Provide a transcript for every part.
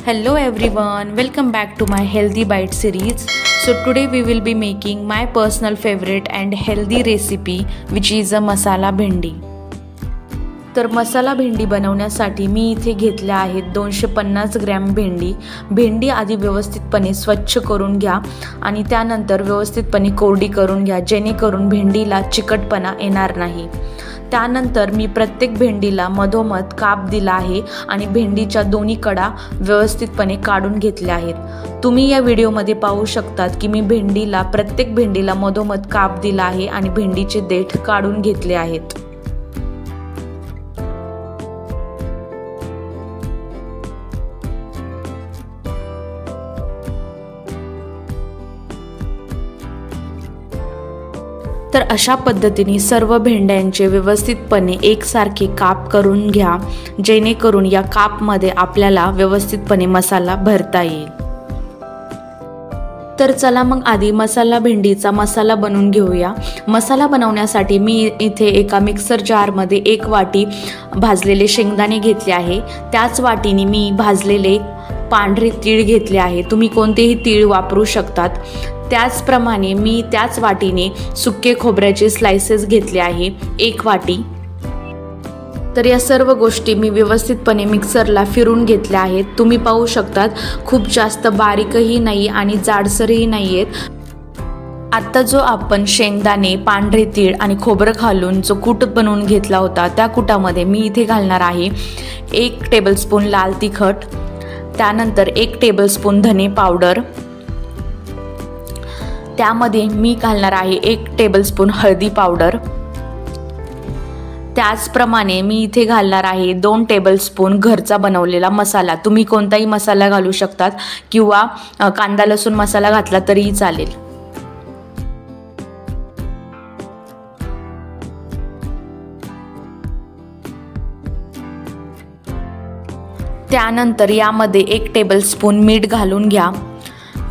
Hello everyone, welcome back to my Healthy Bite series. So today we will be making my personal favorite and healthy recipe which is a masala bhendi. तर मसाला भेंडी बनवण्यासाठी मी इथे घेतल्या आहेत 250 gram भेंडी. भेंडी आधी व्यवस्थितपणे स्वच्छ करून घ्या आणि त्यानंतर व्यवस्थितपणे कोरडी करून घ्या जेणेकरून भेंडीला चिकटपणा येणार नाही. त्यानंतर मी प्रत्येक भेंडीला मधोमध काप दिला आहे आणि भेंडीच्या दोन्ही कडा व्यवस्थितपणे काढून घेतल्या आहेत. तुम्ही या व्हिडिओमध्ये पाहू शकतात की मी प्रत्येक भेंडीला मधोमध काप दिला आहे आणि भेंडीचे देठ काढून घेतले आहेत. तर अशा पद्धतीने सर्व भेंड्यांचे व्यवस्थितपणे एकसारखे काप करून घ्या जेणेकरून या कापमध्ये आपल्याला व्यवस्थितपणे मसाला भरता येईल. तर चला मग आधी भेंडीचा मसाला बनवून घेऊया. मसाला बनवण्यासाठी मी इथे एका मिक्सर जारमध्ये 1 वाटी भाजलेले शेंगदाणे घेतले आहे. त्याच वाटीने मी भाजलेले पांढरे तीळ घेतले आहे. तुम्ही कोणतेही तीळ वापरू शकतात. त्याचप्रमाणे मी त्याच वाटीने सुके खोबऱ्याचे स्लाइसेस घेतले आहे 1 वाटी. तर या सर्व गोष्टी मी व्यवस्थितपणे मिक्सरला फिरून घेतल्या आहेत. तुम्ही पाहू शकतात खूप जास्त बारीकही नाही आणि जाडसरही नाही आहेत. आता जो आपण शेंगदाणे, पांढरे तीळ आणि खोबरं घालून जो कूट बनवून घेतला होता त्या कुटामध्ये मी इथे घालणार आहे 1 टेबलस्पून लाल तिखट, त्यानंतर 1 टेबलस्पून धने पावडर, त्यामध्ये मी घालणार आहे 1 टेबलस्पून हळदी पावडर, त्याचप्रमाणे मी इथे घालणार आहे 2 टेबलस्पून घरचा बनवलेला मसाला. तुम्ही कोणताही मसाला घालू शकतात किंवा कांदा लसूण मसाला घातला तरीही चालेल. त्यानंतर यामध्ये 1 टेबलस्पून मीठ घालून घ्या.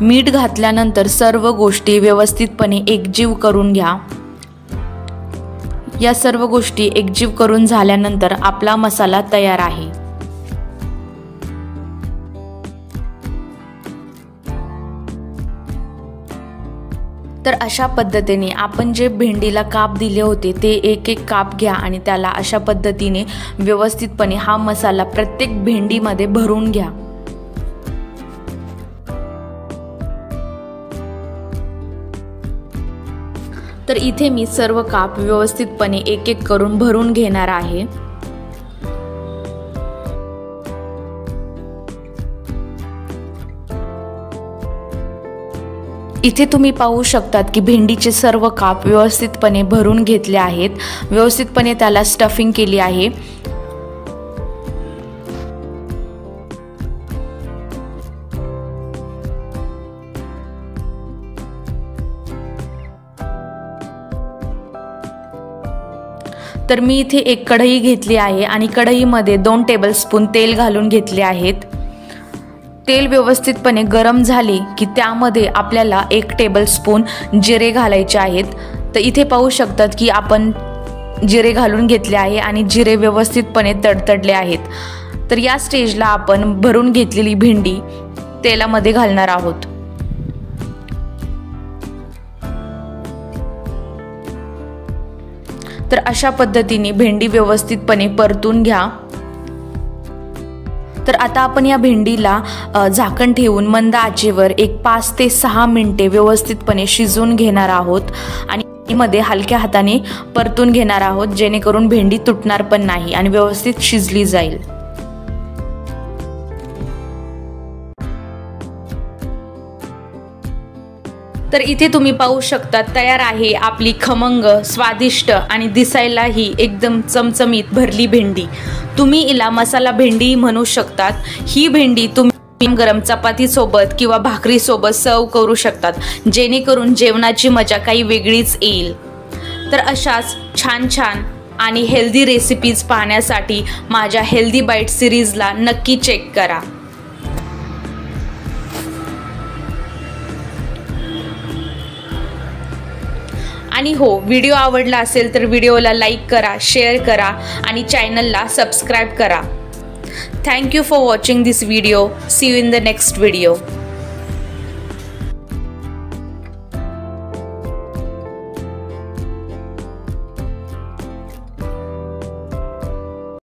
मीठ घातल्यानंतर सर्व गोष्टी व्यवस्थितपणे एकजीव करून घ्या. या सर्व गोष्टी एकजीव करून झाल्यानंतर आपला मसाला तयार आहे. तर अशा पद्धतीने आपण जे भेंडीला काप दिले होते ते एक काप घ्या आणि त्याला अशा पद्धतीने व्यवस्थितपणे हा मसाला प्रत्येक भेंडीमध्ये भरून घ्या. तर इथे मी सर्व काप व्यवस्थितपणे एक करून भरून घेणार आहे. इथे तुम्ही पाहू शकतात की भेंडीचे सर्व काप व्यवस्थितपणे भरून घेतले आहेत. व्यवस्थितपणे त्याला स्टफिंग केली आहे. तर मी इथे एक कढई घेतली आहे आणि कढईमध्ये 2 टेबलस्पून तेल घालून घेतले आहेत. तेल व्यवस्थितपणे गरम झाले की त्यामध्ये आपल्याला 1 टेबलस्पून जिरे घालायचे आहेत. तर इथे पाहू शकतात की आपण जिरे घालून घेतले आहे आणि जिरे व्यवस्थितपणे तडतडले आहेत. तर या स्टेजला आपण भरून घेतलेली भेंडी तेलामध्ये घालणार आहोत. तर अशा पद्धतीने भेंडी व्यवस्थितपणे परतून घ्या. तर आता आपण या भेंडीला झाकण ठेवून मंद आचेवर 5 ते 6 मिनिटे व्यवस्थितपणे शिजवून घेणार आहोत आणि मध्ये हलक्या हाताने परतून घेणार आहोत जेणेकरून भेंडी तुटणार पण नाही आणि व्यवस्थित शिजली जाईल. तर इथे तुम्ही पाहू शकता तयार आहे आपली खमंग, स्वादिष्ट आणि दिसायलाही एकदम चमचमीत भरली भेंडी. तुम्ही हिला मसाला भेंडी म्हणू शकतात. ही भेंडी तुम्ही गरम चपाती सोबत किंवा भाकरी सोबत सर्व करू शकतात जेणेकरून जेवणाची मजा काही वेगळीच येईल. तर अशाच छान छान आणि हेल्दी रेसिपीज पाहण्यासाठी माझ्या हेल्दी बाईट सिरीजला नक्की चेक करा. आणि हो, व्हिडिओ आवडला असेल तर व्हिडिओला लाईक करा, शेअर करा आणि चॅनलला सबस्क्राईब करा. Thank you for watching this video. See you in the next video.